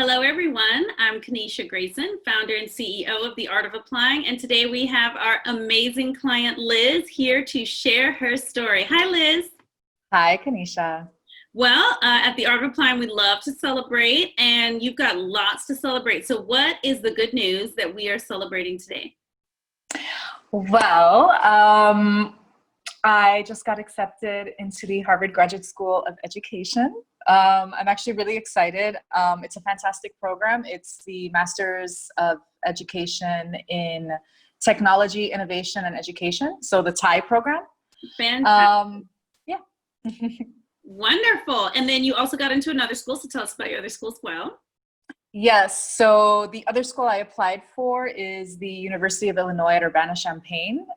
Hello, everyone. I'm Kanisha Grayson, founder and CEO of The Art of Applying, and today we have our amazing client, Liz, here to share her story. Hi, Liz. Hi, Kanisha. Well, at The Art of Applying, we love to celebrate, and you've got lots to celebrate. So what is the good news that we are celebrating today? Well, I just got accepted into the Harvard Graduate School of Education. I'm actually really excited. It's a fantastic program. It's the Master's of Education in Technology, Innovation, and Education. So the TIE program. Fantastic. Yeah. Wonderful. And then you also got into another school, so tell us about your other school as well. Yes. So the other school I applied for is the University of Illinois at Urbana-Champaign,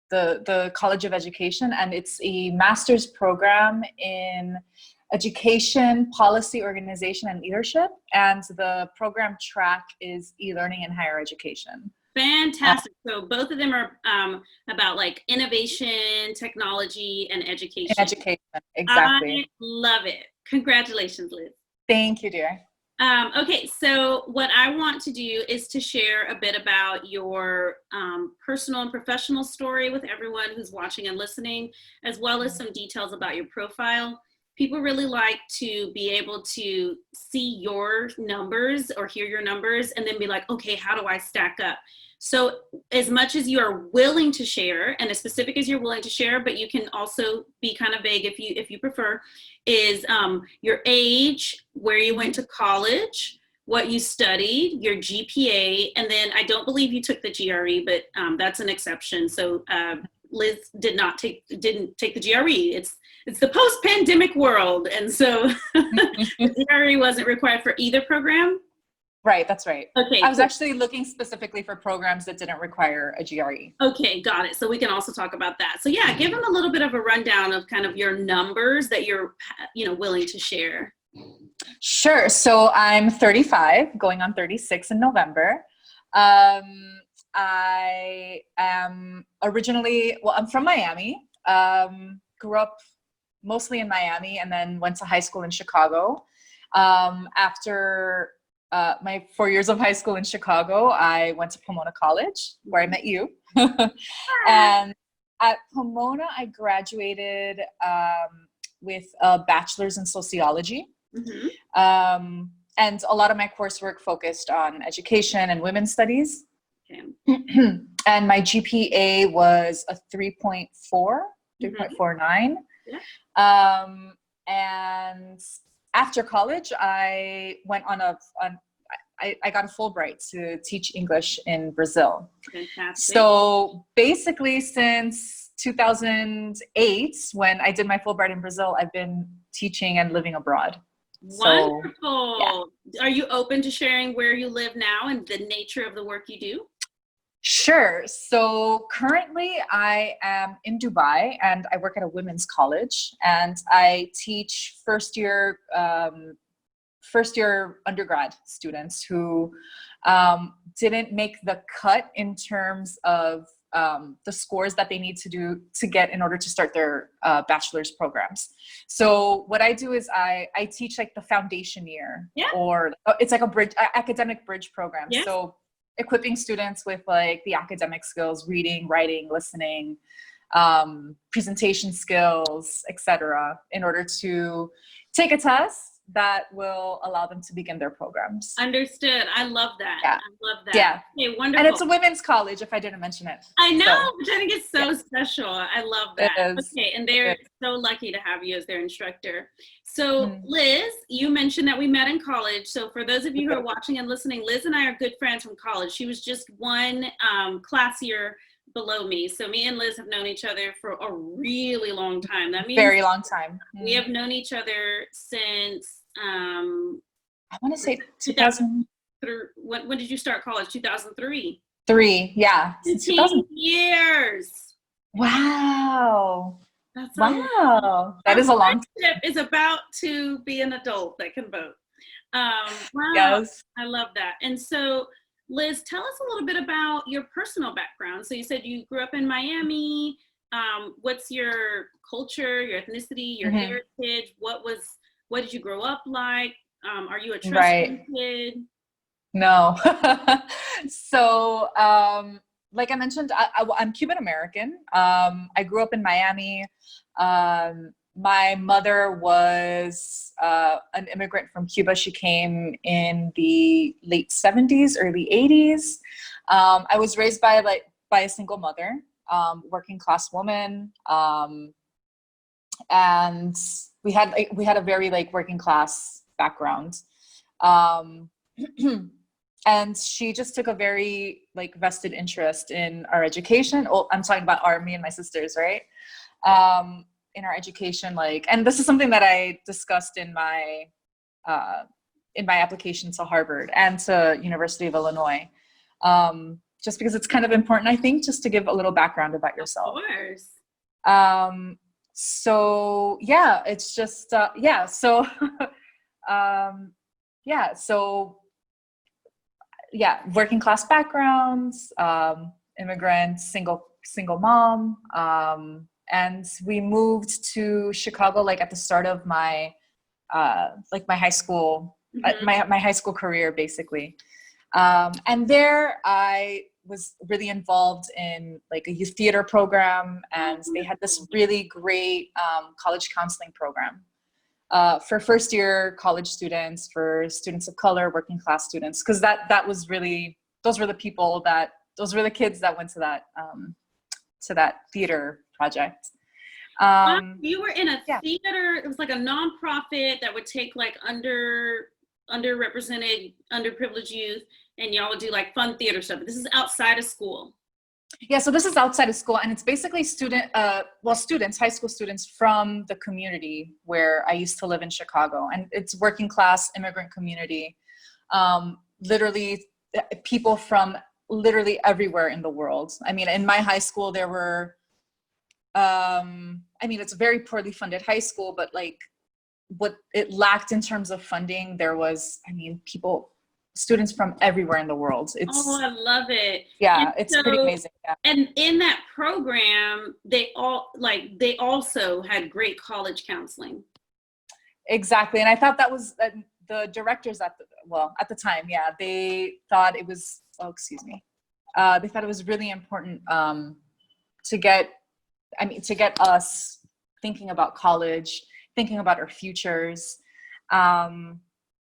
the College of Education, and it's a master's program in education, policy, organization, and leadership. And the program track is e-learning and higher education. Fantastic. So both of them are about like innovation, technology, and education. Education, exactly. I love it. Congratulations, Liz. Thank you, dear. Okay, so what I want to do is to share a bit about your personal and professional story with everyone who's watching and listening, as well as some details about your profile. People really like to be able to see your numbers or hear your numbers and then be like, okay, how do I stack up? So as much as you are willing to share, and as specific as you're willing to share, but you can also be kind of vague if you prefer, is your age, where you went to college, what you studied, your GPA, and then I don't believe you took the GRE, but that's an exception. So Liz didn't take the GRE. It's the post-pandemic world, and so the GRE wasn't required for either program. Right, that's right. Okay. I was actually looking specifically for programs that didn't require a GRE. Okay, got it. So we can also talk about that. So yeah, give them a little bit of a rundown of kind of your numbers that you're, willing to share. Sure. So I'm 35, going on 36 in November. I am originally, I'm from Miami. Grew up mostly in Miami and then went to high school in Chicago. After my 4 years of high school in Chicago, I went to Pomona College, where I met you. And at Pomona, I graduated with a bachelor's in sociology. Mm-hmm. And a lot of my coursework focused on education and women's studies. Okay. And my GPA was a 3.4, 3.49. Yeah. And after college, I went on I got a Fulbright to teach English in Brazil. Fantastic. So basically since 2008, when I did my Fulbright in Brazil, I've been teaching and living abroad. Wonderful. So, yeah. Are you open to sharing where you live now and the nature of the work you do? Sure. So currently I am in Dubai and I work at a women's college and I teach first year undergrad students who didn't make the cut in terms of the scores that they need to get in order to start their bachelor's programs. So what I do is I teach like the foundation year, yeah. Or it's like academic bridge program. Yeah. So equipping students with like the academic skills, reading, writing, listening, presentation skills, etc., in order to take a test that will allow them to begin their programs. Understood. I love that. Yeah. I love that. Yeah. Okay, wonderful. And it's a women's college, if I didn't mention it. I know, which I think is so special. I love that. It is. Okay, and they're so lucky to have you as their instructor. So Liz, you mentioned that we met in college. So for those of you who are watching and listening, Liz and I are good friends from college. She was just one class year below me. So me and Liz have known each other for a really long time. That means very long time. We have known each other since I want to say 2000. When did you start college? 2003. Yeah. 15 years. Wow. That's wow. That is a long time. Is about to be an adult that can vote. Wow. Yes. I love that. And so Liz, tell us a little bit about your personal background. So you said you grew up in Miami. What's your culture, your ethnicity, your heritage? What did you grow up like? Are you a trust Right. kid? No. So, like I mentioned, I'm Cuban American. I grew up in Miami. My mother was an immigrant from Cuba. She came in the late 70s, early 80s. I was raised by a single mother, working class woman, and we had a very like working class background. Um, and she just took a very like vested interest in our education. Oh, I'm talking about me and my sisters, right? Um, in our education, like, and this is something that I discussed uh, in my application to Harvard and to University of Illinois. Just because it's kind of important, I think, just to give a little background about Of yourself. course. So yeah, it's just yeah. So um, yeah, so yeah, working class backgrounds, immigrant, single mom, and we moved to Chicago like at the start of my like my high school Hmm. my high school career basically. And there I was really involved in like a youth theater program, Oh, and they had this wonderful. really great college counseling program for first year college students, for students of color, working class students, because that was really, those were the people that, those were the kids that went to that theater project. Wow, Um, you were in a yeah. theater. It was like a nonprofit that would take like underrepresented, underprivileged youth, and y'all would do like fun theater stuff. But this is outside of school. Yeah, so this is outside of school, and it's basically students, high school students from the community where I used to live in Chicago, and it's working class immigrant community. Literally, people from literally everywhere in the world. I mean, in my high school, there were, I mean, it's a very poorly funded high school, but like what it lacked in terms of funding, there was, I mean, students from everywhere in the world. Oh, It's, I love it. And yeah, it's pretty so, amazing. Yeah. and in that program, they also had great college counseling. Exactly. And I thought that was the directors at the time, yeah, they thought it was, oh, excuse me. They thought it was really important to get, to get us thinking about college, thinking about our futures.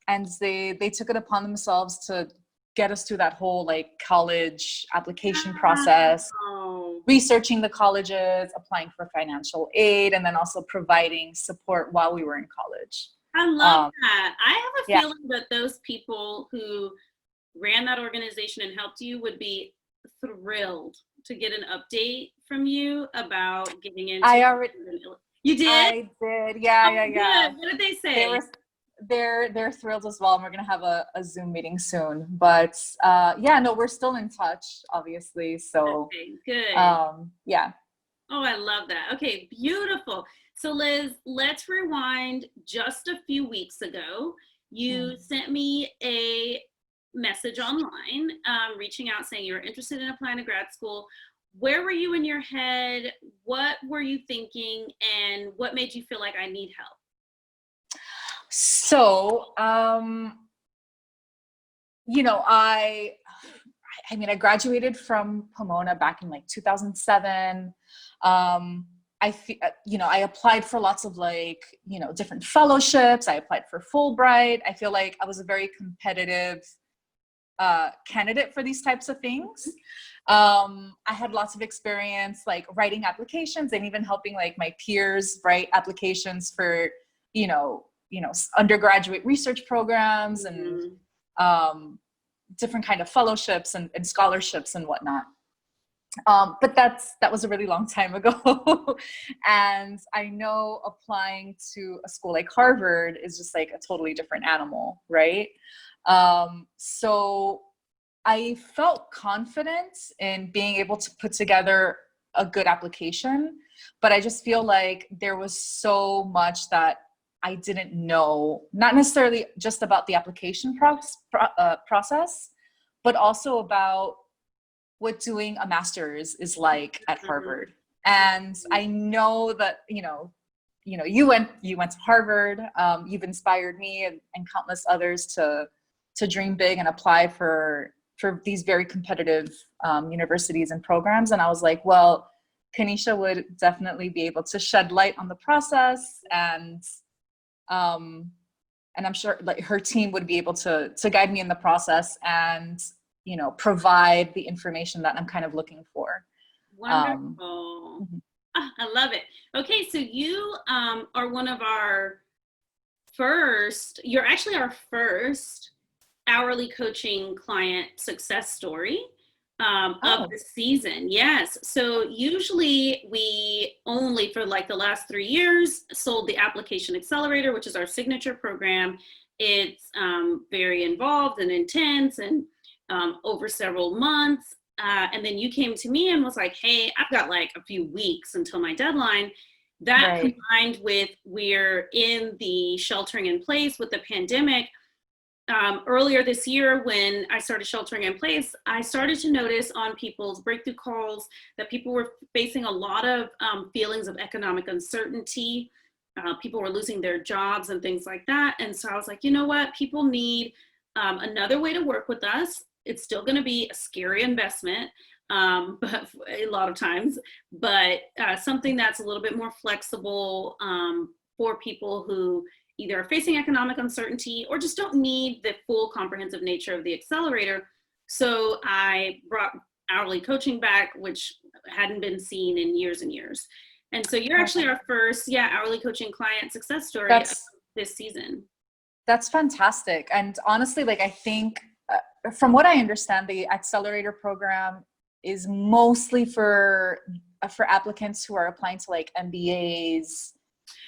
And they took it upon themselves to get us through that whole like college application process, Wow. researching the colleges, applying for financial aid, and then also providing support while we were in college. I love Um, that. I have a yeah, feeling that those people who ran that organization and helped you would be thrilled to get an update from you about getting into. I already, You did? I did. Yeah, Oh, yeah, yeah. good. What did they They say? were, they're thrilled as well, and we're gonna have a Zoom meeting soon. But yeah, no, we're still in touch, obviously. So Okay, good. yeah. Oh, I love that. Okay, beautiful. So, Liz, let's rewind just a few weeks ago. You Mm. sent me a message online reaching out saying you're interested in applying to grad school. Where were you in your head? What were you thinking? And what made you feel like I need help? So you know, I mean, I graduated from Pomona back in like 2007. You know, I applied for lots of like, you know, different fellowships. I applied for Fulbright. I feel like I was a very competitive candidate for these types of things. I had lots of experience like writing applications and even helping like my peers write applications for, undergraduate research programs and Mhm. um, different kind of fellowships and scholarships and whatnot. But that was a really long time ago. And I know applying to a school like Harvard is just like a totally different animal, right? So I felt confident in being able to put together a good application, but I just feel like there was so much that I didn't know, not necessarily just about the application process, but also about what doing a master's is like at Mhm. Harvard. And I know that, you went to Harvard. You've inspired me and countless others to dream big and apply for these very competitive universities and programs. And I was like, well, Kanisha would definitely be able to shed light on the process, and I'm sure like her team would be able to guide me in the process and provide the information that I'm kind of looking for. Wonderful. I love it. Okay, so you are one of you're actually our first hourly coaching client success story of the season. Yes. So usually we only, for like the last 3 years, sold the Application Accelerator, which is our signature program. It's very involved and intense and over several months. And then you came to me and was like, hey, I've got like a few weeks until my deadline. That combined with we're in the sheltering in place with the pandemic. Earlier this year, when I started sheltering in place, I started to notice on people's breakthrough calls that people were facing a lot of feelings of economic uncertainty. People were losing their jobs and things like that. And so I was like, you know what? People need another way to work with us. It's still going to be a scary investment, but a lot of times, but something that's a little bit more flexible for people who either are facing economic uncertainty or just don't need the full comprehensive nature of the accelerator. So I brought hourly coaching back, which hadn't been seen in years and years. And so you're actually our first, hourly coaching client success story this season. That's fantastic. And honestly, like, I think from what I understand, the accelerator program is mostly for applicants who are applying to like MBAs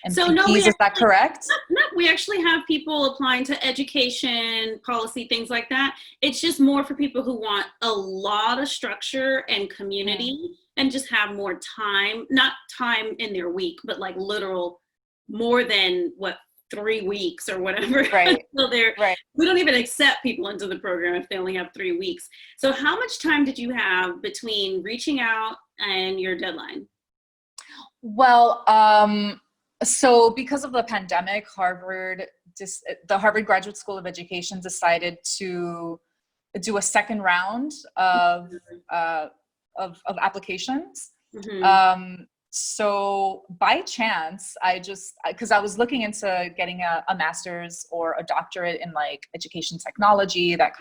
and PPs. Is that correct? No, we actually have people applying to education, policy, things like that. It's just more for people who want a lot of structure and community and just have more time, not time in their week, but like literal more than 3 weeks or whatever. Right. So we don't even accept people into the program if they only have 3 weeks. So how much time did you have between reaching out and your deadline? Well, so because of the pandemic, the Harvard Graduate School of Education decided to do a second round of applications. Mm-hmm. So by chance, because I was looking into getting a master's or a doctorate in like education technology, that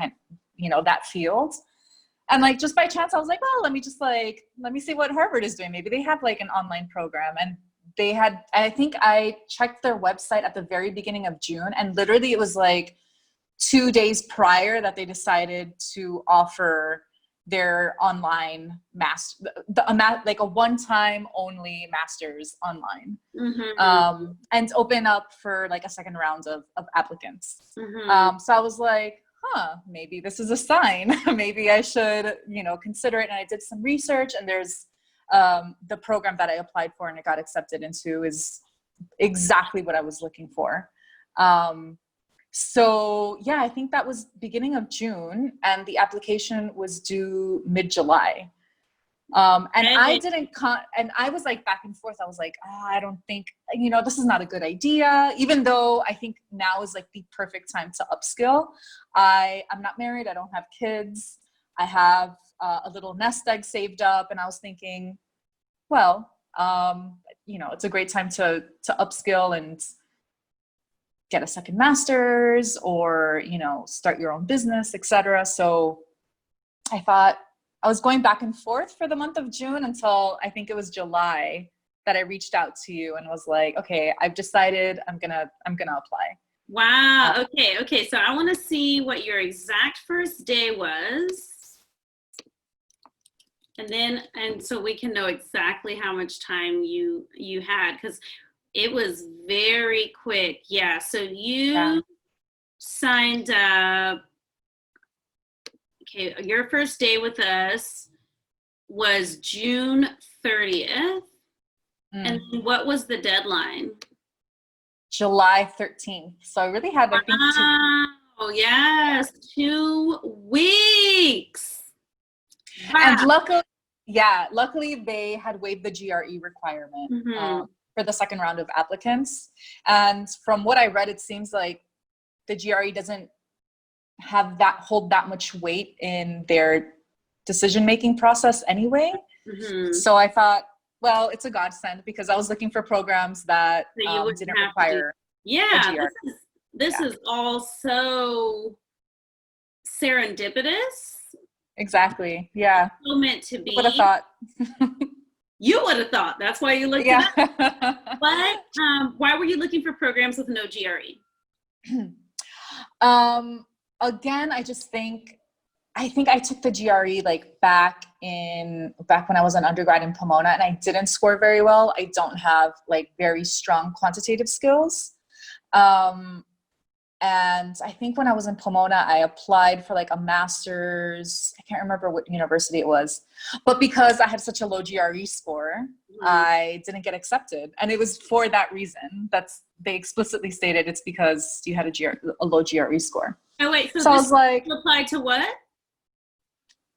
that field. And like, just by chance, I was like, well, let me see what Harvard is doing. Maybe they have like an online program. And I think I checked their website at the very beginning of June, and literally it was like 2 days prior that they decided to offer their online like a one-time only master's online, mm-hmm. And open up for like a second round of applicants. Mm-hmm. So I was like, maybe this is a sign. Maybe I should, consider it. And I did some research, and there's the program that I applied for and it got accepted into is exactly what I was looking for. So I think that was beginning of June, and the application was due mid-July. And I and I was like back and forth. I was like, I don't think, this is not a good idea, even though I think now is like the perfect time to upskill. I'm not married. I don't have kids. I have a little nest egg saved up, and I was thinking, well, it's a great time to upskill and get a second master's or, start your own business, etc. So I thought I was going back and forth for the month of June until I think it was July that I reached out to you and was like, okay, I've decided I'm gonna apply. Wow. Okay. So I want to see what your exact first day was. And so we can know exactly how much time you had, because it was very quick. Yeah. So you signed up. Okay. Your first day with us was June 30th. And what was the deadline? July 13th. So I really had, I think, 2 weeks. Oh, yes. 2 weeks. Wow. And luckily they had waived the GRE requirement. Mm-hmm. for the second round of applicants. And from what I read, it seems like the GRE doesn't hold that much weight in their decision-making process anyway. Mm-hmm. So I thought, well, it's a godsend because I was looking for programs that didn't require a GRE. This is all so serendipitous. Exactly. Yeah. So meant to be. Would have thought. You would have thought. That's why you looked it up. But why were you looking for programs with no GRE? Again, I think I took the GRE like back when I was an undergrad in Pomona, and I didn't score very well. I don't have like very strong quantitative skills. And I think when I was in Pomona, I applied for like a master's. I can't remember what university it was, but because I had such a low GRE score, I didn't get accepted. And it was for that reason. They explicitly stated it's because you had a low GRE score. Oh wait, so I was like, you applied to what?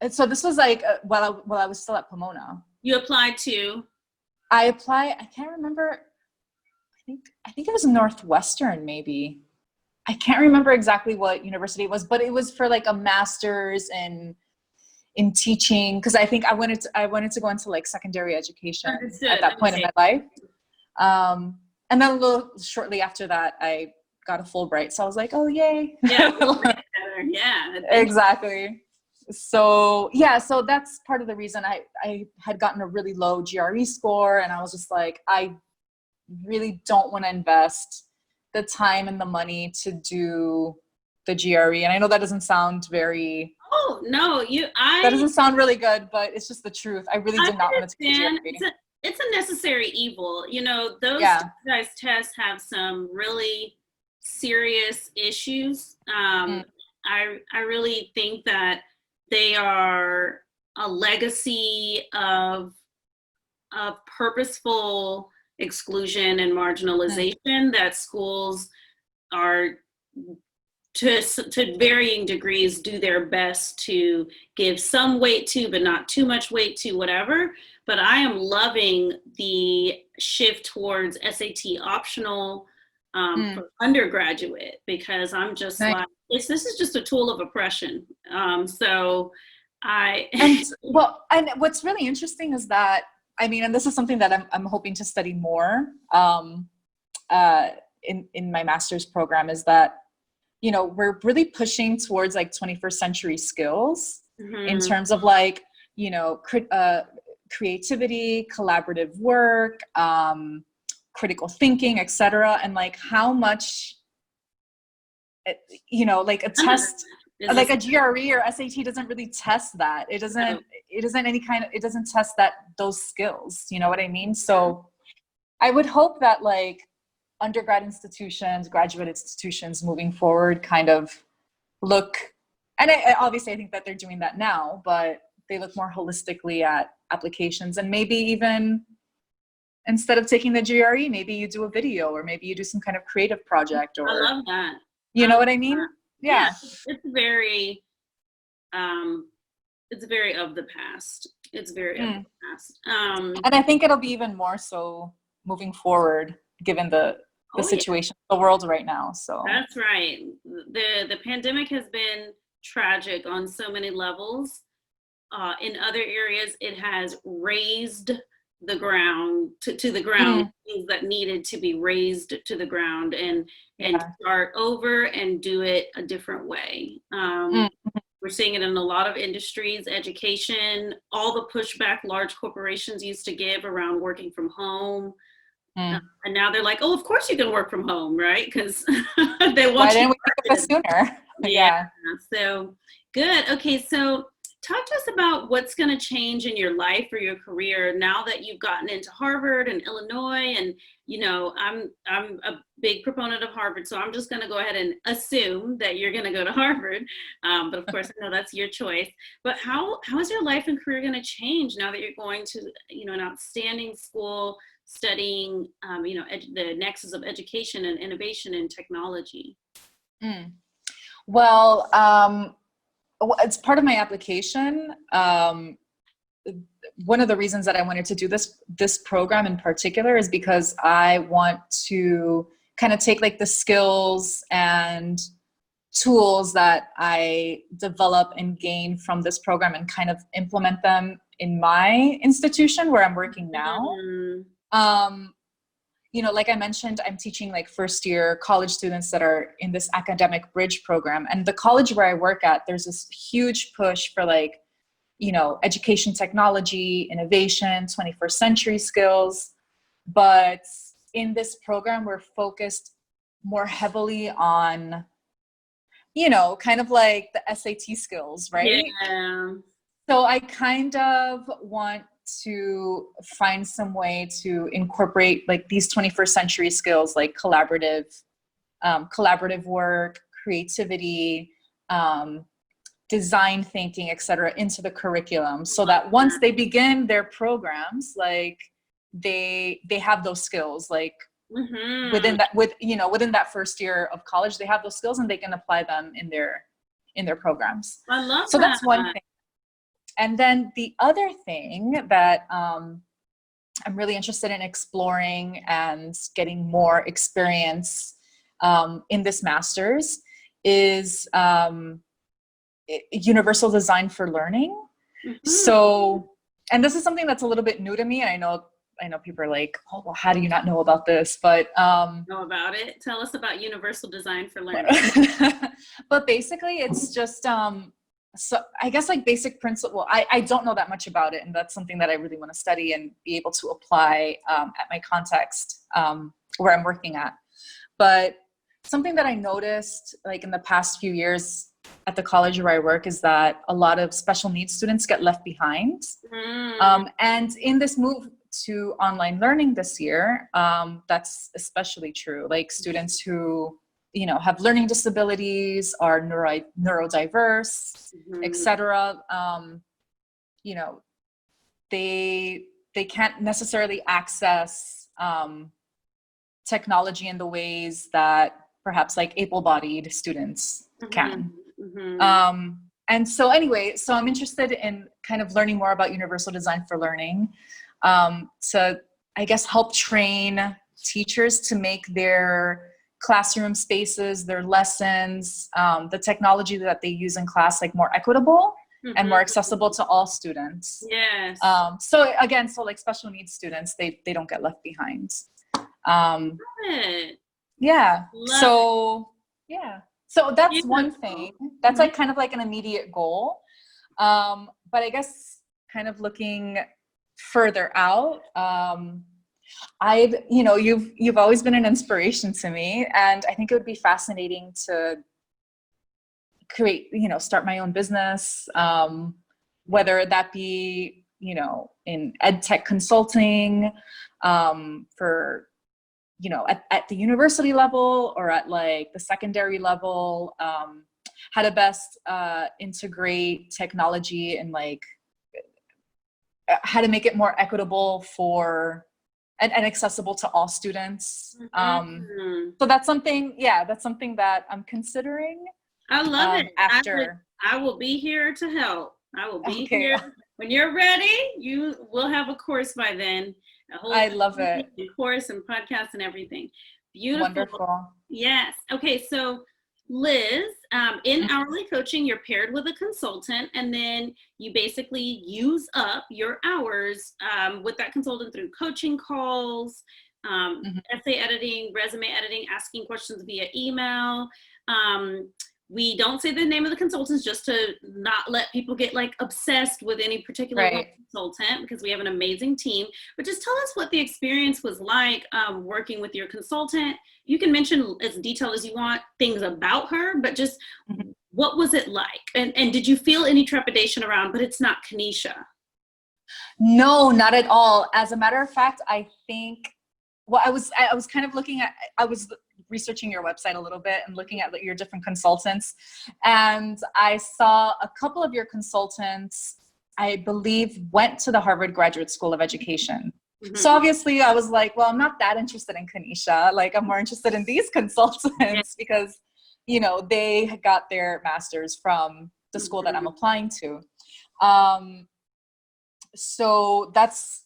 And so this was like while I was still at Pomona. You applied to? I can't remember. I think it was Northwestern, maybe. I can't remember exactly what university it was, but it was for like a master's in teaching, because I think I wanted to go into like secondary education at that point in my life. And then a little shortly after that, I got a Fulbright, so I was like, oh yay! Yeah, yeah, exactly. So so that's part of the reason I had gotten a really low GRE score, and I was just like, I really don't want to invest the time and the money to do the GRE. And I know that doesn't sound very... Oh, no, that doesn't sound really good, but it's just the truth. I really did not want to take the GRE. It's a necessary evil. You know, those guys' tests have some really serious issues. I really think that they are a legacy of purposeful exclusion and marginalization that schools are, to varying degrees, do their best to give some weight to, but not too much weight to, whatever. But I am loving the shift towards SAT optional for undergraduate, because I'm just like, this is just a tool of oppression. And what's really interesting is that, I mean, and this is something that I'm hoping to study more in my master's program, is that, you know, we're really pushing towards like 21st century skills in terms of like, you know, creativity, collaborative work, critical thinking, etc. And like how much, you know, like a test, like a GRE or SAT doesn't really test that. It doesn't test those skills. You know what I mean? So I would hope that like undergrad institutions, graduate institutions moving forward kind of look, and obviously I think that they're doing that now, but they look more holistically at applications, and maybe even instead of taking the GRE, maybe you do a video, or maybe you do some kind of creative project, or I love that. You know what I mean? Yeah. It's very of the past. It's very of the past. And I think it'll be even more so moving forward, given the situation of the world right now. So that's right. The pandemic has been tragic on so many levels. In other areas, it has raised the ground to the ground, things that needed to be raised to the ground, and start over and do it a different way. We're seeing it in a lot of industries, education, all the pushback large corporations used to give around working from home. And now they're like, oh, of course you can work from home, right? Because they want Why didn't we think of it sooner? Yeah. So good. Okay, so talk to us about what's going to change in your life or your career now that you've gotten into Harvard and Illinois. And, you know, I'm a big proponent of Harvard, so I'm just going to go ahead and assume that you're going to go to Harvard. But of course, I know that's your choice. But how is your life and career going to change now that you're going to, you know, an outstanding school studying, you know, the nexus of education and innovation and technology? Well, it's part of my application. one of the reasons that I wanted to do this program in particular is because I want to kind of take like the skills and tools that I develop and gain from this program and kind of implement them in my institution where I'm working now. You know, like I mentioned, I'm teaching like first year college students that are in this academic bridge program. And the college where I work at, there's this huge push for like, you know, education technology, innovation, 21st century skills. But in this program, we're focused more heavily on, you know, kind of like the SAT skills, right? Yeah. So I kind of want to find some way to incorporate like these 21st century skills, like collaborative work, creativity, design thinking, et cetera, into the curriculum, so that once they begin their programs, like they have those skills, like within that first year of college, they have those skills and they can apply them in their programs. I love so that. That's one thing. And then the other thing that I'm really interested in exploring and getting more experience in this master's is universal design for learning. So, and this is something that's a little bit new to me. I know people are like, oh, well, how do you not know about this? But know about it. Tell us about universal design for learning. But basically, it's just so I guess like basic principle. I don't know that much about it, and that's something that I really want to study and be able to apply at my context where I'm working at. But something that I noticed like in the past few years at the college where I work is that a lot of special needs students get left behind. And in this move to online learning this year, that's especially true. Like students who, you know, have learning disabilities, are neurodiverse, etc. You know, they can't necessarily access technology in the ways that perhaps like able-bodied students can. And so anyway, so I'm interested in kind of learning more about universal design for learning, to, I guess, help train teachers to make their classroom spaces, their lessons, the technology that they use in class, like more equitable and more accessible to all students. Yes. So again, so like special needs students, they don't get left behind. Yeah. So that's one thing. That's like kind of like an immediate goal. But I guess kind of looking further out, you've always been an inspiration to me, and I think it would be fascinating to start my own business, whether that be, in ed tech consulting, for, at the university level or at like the secondary level, how to best integrate technology and like how to make it more equitable for and accessible to all students. So that's something that I'm considering. I love it. After I will be here to help. I will be here when you're ready. You will have a course by then. I love it. Course and podcast and everything. Beautiful. Wonderful. Yes. Okay. So Liz, in hourly coaching, you're paired with a consultant, and then you basically use up your hours with that consultant through coaching calls, essay editing, resume editing, asking questions via email. We don't say the name of the consultants just to not let people get like obsessed with any particular consultant, because we have an amazing team. But just tell us what the experience was like working with your consultant. You can mention as detailed as you want things about her, but just what was it like? And did you feel any trepidation around, but it's not Kanisha? No, not at all. As a matter of fact, I think, I was kind of I was researching your website a little bit and looking at your different consultants, and I saw a couple of your consultants, I believe, went to the Harvard Graduate School of Education. So obviously I was like, well, I'm not that interested in Kanisha. Like, I'm more interested in these consultants because, they got their master's from the school that I'm applying to. so that's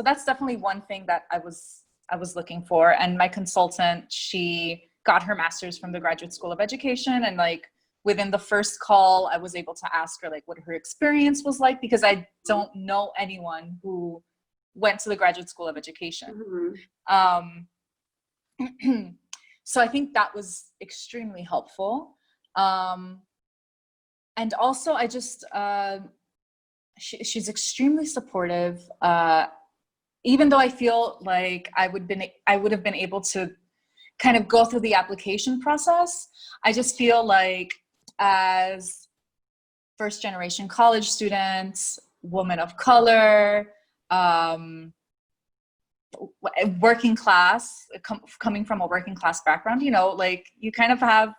definitely one thing that I was looking for. And my consultant, she got her master's from the Graduate School of Education, and like within the first call, I was able to ask her like what her experience was like, because I don't know anyone who went to the Graduate School of Education. Mm-hmm. So I think that was extremely helpful. And also I just, she's extremely supportive. Even though I feel like I would have been able to kind of go through the application process, I just feel like as first generation college students, woman of color, working class, coming from a working class background, you know, like you kind of have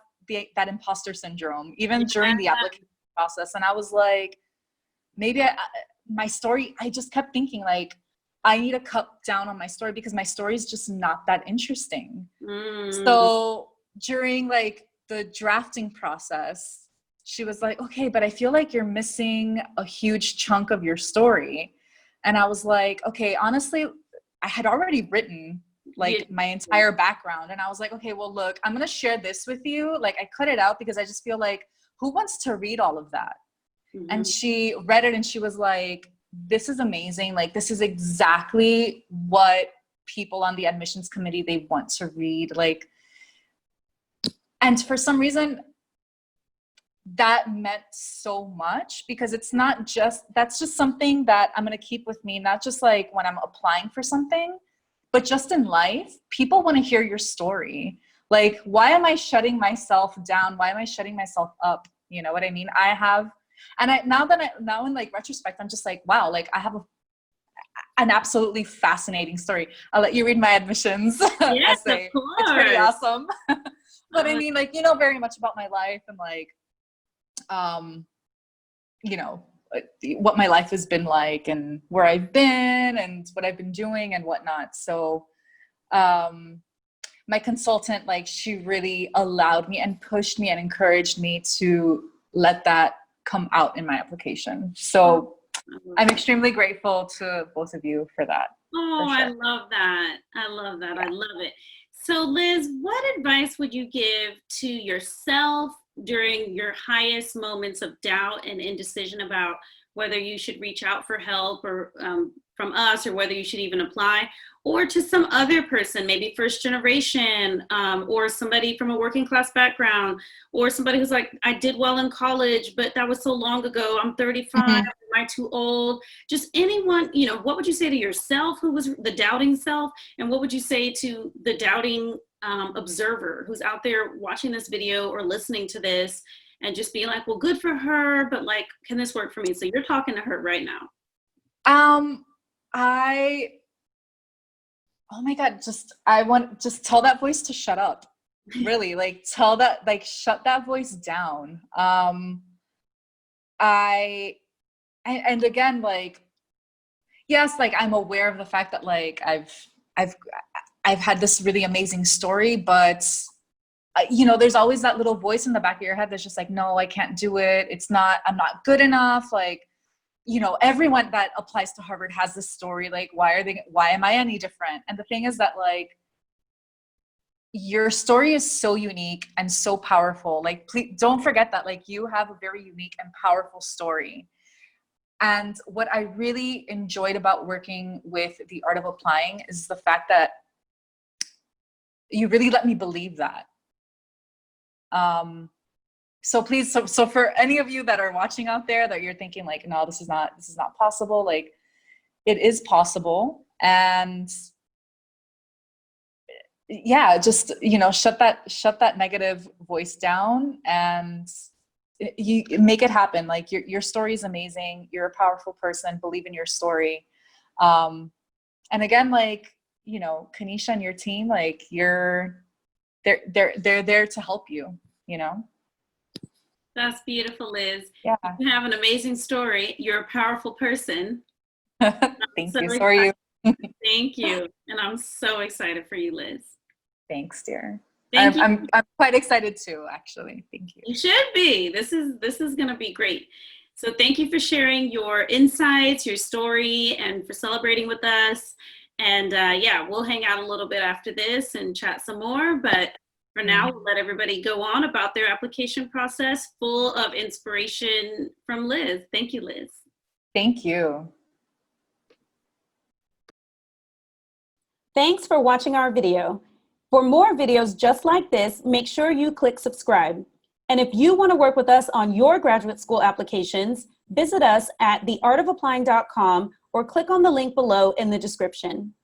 that imposter syndrome even during the application process. And I was like, maybe my story, I just kept thinking like, I need to cut down on my story because my story is just not that interesting. So during like the drafting process, she was like, okay, but I feel like you're missing a huge chunk of your story. And I was like, okay, honestly, I had already written like my entire background. And I was like, okay, well, look, I'm going to share this with you. Like I cut it out because I just feel like, who wants to read all of that? And she read it and she was like, this is amazing. Like, this is exactly what people on the admissions committee, they want to read. Like, and for some reason that meant so much, because it's not just, that's just something that I'm going to keep with me, not just like when I'm applying for something, but just in life. People want to hear your story. Like, why am I shutting myself down? Why am I shutting myself up? You know what I mean? Now in like retrospect, I'm just like, wow, like I have an absolutely fascinating story. I'll let you read my admissions Yes, essay. of course. It's pretty awesome. But I mean, like, you know, very much about my life and like, you know, what my life has been like and where I've been and what I've been doing and whatnot. So, my consultant, like, she really allowed me and pushed me and encouraged me to let that come out in my application. So I'm extremely grateful to both of you for that. Oh, for sure. I love that. I love that. Yeah. I love it. So Liz, what advice would you give to yourself during your highest moments of doubt and indecision about whether you should reach out for help or from us, or whether you should even apply, or to some other person, maybe first generation, or somebody from a working class background, or somebody who's like, I did well in college, but that was so long ago. I'm 35. Mm-hmm. Am I too old? Just anyone, you know, what would you say to yourself who was the doubting self? And what would you say to the doubting observer who's out there watching this video or listening to this and just being like, well, good for her, but like, can this work for me? So you're talking to her right now. Oh my God, just tell that voice to shut up. Really, like shut that voice down. And again, like, yes, like I'm aware of the fact that like I've had this really amazing story, but you know, there's always that little voice in the back of your head that's just like, no, I can't do it. I'm not good enough. Like, you know, everyone that applies to Harvard has this story. Like, why am I any different? And the thing is that like, your story is so unique and so powerful. Like, please don't forget that, like, you have a very unique and powerful story. And what I really enjoyed about working with The Art of Applying is the fact that you really let me believe that. So please, so for any of you that are watching out there that you're thinking like, no, this is not possible. Like, it is possible. And yeah, just, you know, shut that negative voice down and you make it happen. Like, your story is amazing. You're a powerful person. Believe in your story. And again, like, you know, Kanisha and your team, like, they're there to help you, you know? That's beautiful, Liz. Yeah. You have an amazing story. You're a powerful person. Thank you. So are you. Thank you. And I'm so excited for you, Liz. Thanks, dear. Thank you. I'm quite excited too, actually. Thank you. You should be. This is going to be great. So thank you for sharing your insights, your story, and for celebrating with us. And yeah, we'll hang out a little bit after this and chat some more. But for now, we'll let everybody go on about their application process, full of inspiration from Liz. Thank you, Liz. Thank you. Thanks for watching our video. For more videos just like this, make sure you click subscribe. And if you want to work with us on your graduate school applications, visit us at theartofapplying.com or click on the link below in the description.